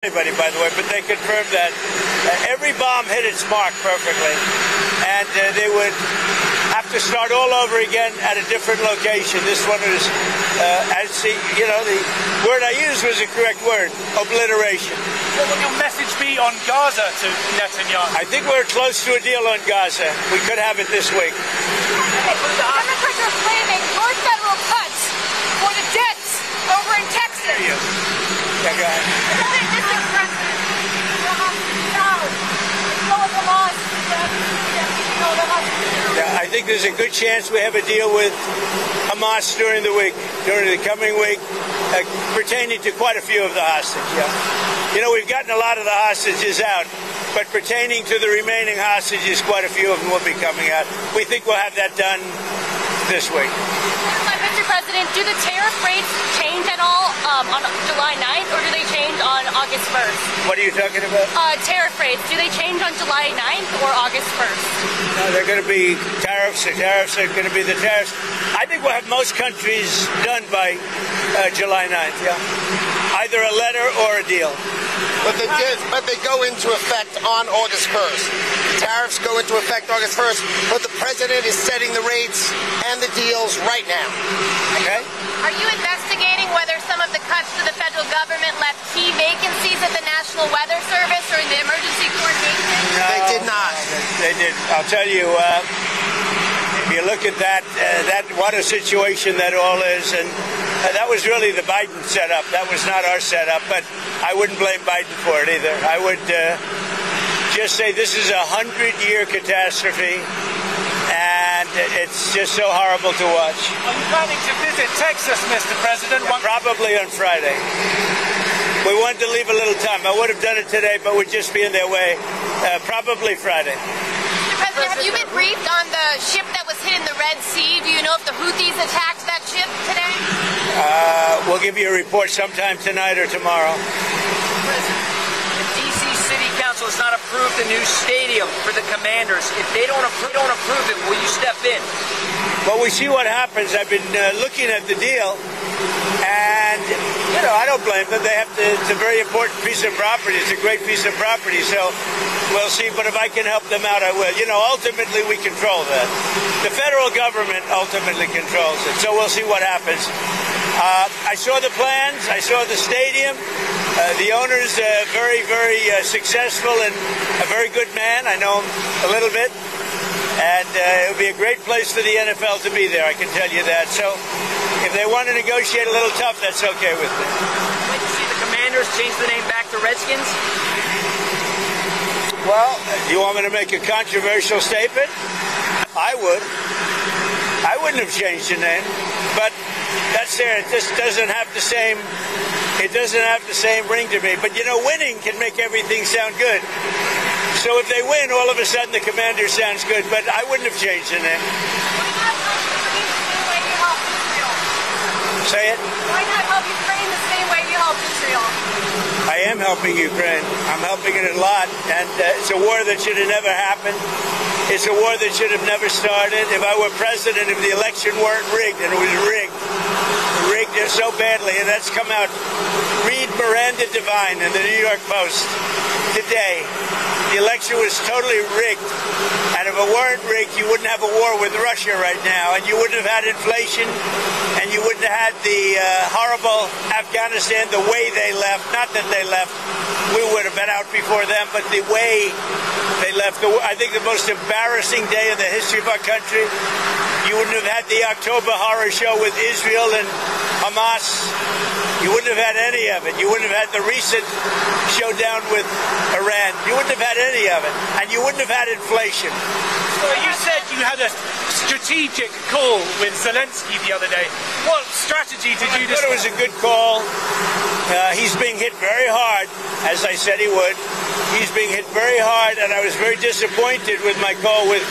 Anybody, by the way, but they confirmed that every bomb hit its mark perfectly, and they would have to start all over again at a different location. This one was, the word I used was the correct word: obliteration. What will your message be on Gaza to Netanyahu? I think we're close to a deal on Gaza. We could have it this week. Democrats are claiming more federal cuts for the debts over in Texas. Yeah, go ahead. Yeah, I think there's a good chance we have a deal with Hamas during the coming week, pertaining to quite a few of the hostages. Yeah. You know, we've gotten a lot of the hostages out, but pertaining to the remaining hostages, quite a few of them will be coming out. We think we'll have that done this week. Mr. President, do the tariff rates change at all on July 9th, or do they change on August 1st? What are you talking about? Tariff rates, do they change on July 9th or August 1st? No, they're going to be tariffs. The tariffs are going to be the tariffs. I think we'll have most countries done by July 9th, yeah. Either a letter or a deal. But they go into effect on August 1st. The tariffs go into effect August 1st, but the president is setting the rates and the deals right now. Okay? Are you investigating whether some of the cuts to the federal government left key vacancies at the National Weather Service or in the emergency coordination? No, they did not. They did. I'll tell you, if you look at that what a situation that all is, and that was really the Biden setup. That was not our setup, but I wouldn't blame Biden for it either. I would just say this is a 100-year catastrophe, and it's just so horrible to watch. Are you planning to visit Texas, Mr. President? Probably on Friday. We wanted to leave a little time. I would have done it today, but we'd just be in their way. Probably Friday. Mr. President, have you been briefed on the ship that was hit in the Red Sea? Do you know if the Houthis attacked that ship today? We'll give you a report sometime tonight or tomorrow. The D.C. City Council has not approved a new stadium for the Commanders. If they don't approve it, will you step in? Well, we see what happens. I've been looking at the deal, and, I don't blame them. It's a very important piece of property. It's a great piece of property, so we'll see. But if I can help them out, I will. Ultimately, we control that. The federal government ultimately controls it, so we'll see what happens. I saw the plans. I saw the stadium. The owner's very, very successful and a very good man. I know him a little bit. And it would be a great place for the NFL to be there, I can tell you that. So if they want to negotiate a little tough, that's okay with me. Would you see the Commanders change the name back to Redskins? Well, you want me to make a controversial statement? I would. I wouldn't have changed the name. But that's there. It just doesn't have the same... It doesn't have the same ring to me. But, winning can make everything sound good. So if they win, all of a sudden the Commander sounds good, but I wouldn't have changed the name. Say it? Why not help Ukraine the same way you helped Israel? I am helping Ukraine. I'm helping it a lot, and it's a war that should have never happened. It's a war that should have never started. If I were president, if the election weren't rigged, and it was rigged so badly, and that's come out. Read Miranda Devine in the New York Post today. The election was totally rigged, and if it weren't rigged, you wouldn't have a war with Russia right now, and you wouldn't have had inflation, and you wouldn't have had the horrible Afghanistan the way they left. Not that they left. We would have been out before them, but the way they left. I think the most embarrassing day in the history of our country. You wouldn't have had the October horror show with Israel and Hamas. You wouldn't have had any of it. You wouldn't have had the recent showdown with Iran. You wouldn't have had any of it. And you wouldn't have had inflation. So you said you had a strategic call with Zelensky the other day. What strategy did you I thought it was a good call. He's being hit very hard, as I said he would. He's being hit very hard, and I was very disappointed with my call with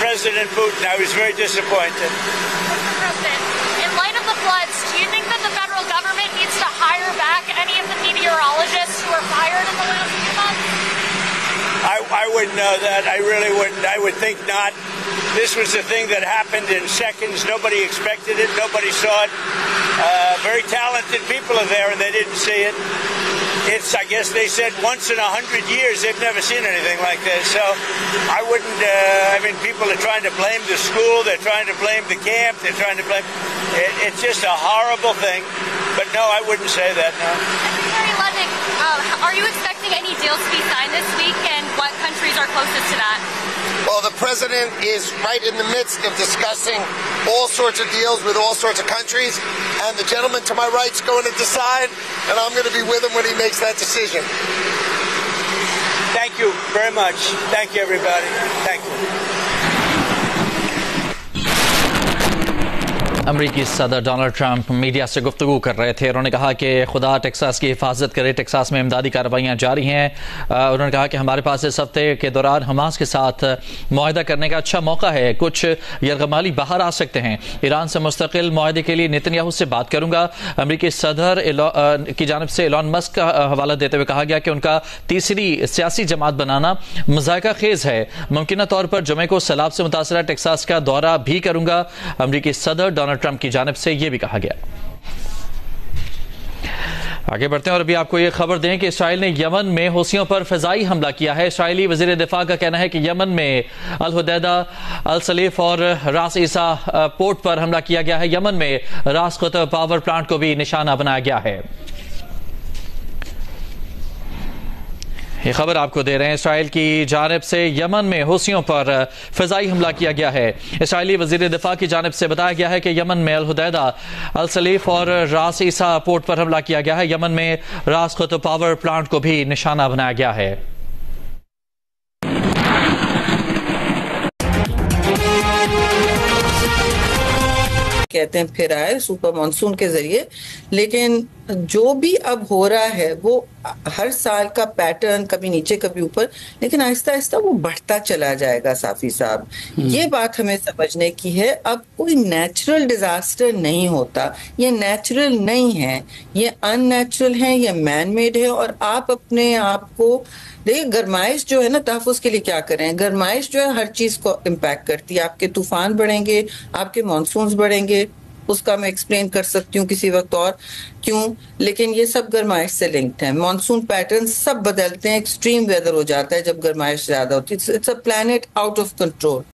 President Putin. I was very disappointed. Mr. President, in light of the floods, do you think that the federal government needs to hire back any of the meteorologists who were fired in the last few months? I wouldn't know that. I really wouldn't. I would think not. This was a thing that happened in seconds. Nobody expected it. Nobody saw it. Very talented people are there, and they didn't see it. it's, I guess they said once in 100 years they've never seen anything like this. So I wouldn't, I mean, people are trying to blame the school, they're trying to blame the camp, they're trying to blame, it's just a horrible thing. But no, I wouldn't say that, no. Secretary Ludnick, are you expecting any deals to be signed this week, and what countries are closest to that? Well, the president is right in the midst of discussing all sorts of deals with all sorts of countries, and the gentleman to my right is going to decide, and I'm going to be with him when he makes that decision. Thank you very much. Thank you, everybody. Thank you. अमरीकी सदर Donald Trump media से गुफ्तगू कर रहे थे। उन्होंने कहा कि खुदा टेक्सास की हिफाजत करे, टेक्सास में इमदादी कार्रवाइयाँ जारी हैं। उन्होंने कहा कि हमारे पास इस हफ्ते के दौरान हमास के साथ मुआहदा करने का अच्छा मौका है, कुछ यरगमाली बाहर आ सकते हैं। ईरान से मुस्तकिल मुआहदे के लिए नेतन्याहू से बात करूंगा। अमरीकी सदर की जानब से एलॉन मस्क का हवाला देते हुए कहा गया कि उनका तीसरी सियासी जमात बनाना मज़ायका खेज है। मुमकिन तौर पर जुमे को सैलाब से मुतासरा टेक्सास का दौरा भी करूंगा। अमरीकी सदर डोनाल्ड ट्रंप की जानिब से यह भी कहा गया। आगे बढ़ते हैं और अभी आपको ये खबर दें कि इसराइल ने यमन में हौसियों पर फ़िज़ाई हमला किया है। इसराइली वज़ीर दिफा का कहना है कि यमन में अल हुदैदा, अल सलीफ और रास ईसा पोर्ट पर हमला किया गया है। यमन में रास क़ुतब पावर प्लांट को भी निशाना बनाया गया है। ये खबर आपको दे रहे हैं, इसराइल की जानिब से यमन में हौसियों पर फ़िज़ाई हमला किया गया है। इसराइली वज़ीर दिफा की जानिब से बताया गया है कि यमन में अल हुदैदा, अल सलीफ और रास ईसा पोर्ट पर हमला किया गया है। यमन में रास क़ुतब पावर प्लांट को भी निशाना बनाया गया है। कहते हैं फिर आए सुपर मानसून के जरिए, लेकिन जो भी अब हो रहा है वो हर साल का पैटर्न, कभी नीचे कभी ऊपर, लेकिन आहिस्ता आहिस्ता वो बढ़ता चला जाएगा। साफी साहब, ये बात हमें समझने की है। अब कोई नेचुरल डिजास्टर नहीं होता, ये नेचुरल नहीं है, ये अननेचुरल है, ये मैन मेड है। और आप अपने आप को देखिए, गरमाइश जो है ना, तहफ़्फ़ुज़ के लिए क्या करें, गरमाइश जो है हर चीज को इम्पैक्ट करती है। आपके तूफान बढ़ेंगे, आपके मानसून बढ़ेंगे, उसका मैं एक्सप्लेन कर सकती हूँ किसी वक्त और क्यों, लेकिन ये सब गरमाइश से लिंक्ड है। मानसून पैटर्न सब बदलते हैं, एक्सट्रीम वेदर हो जाता है जब गरमाइश ज्यादा होती है। It's a planet out of control.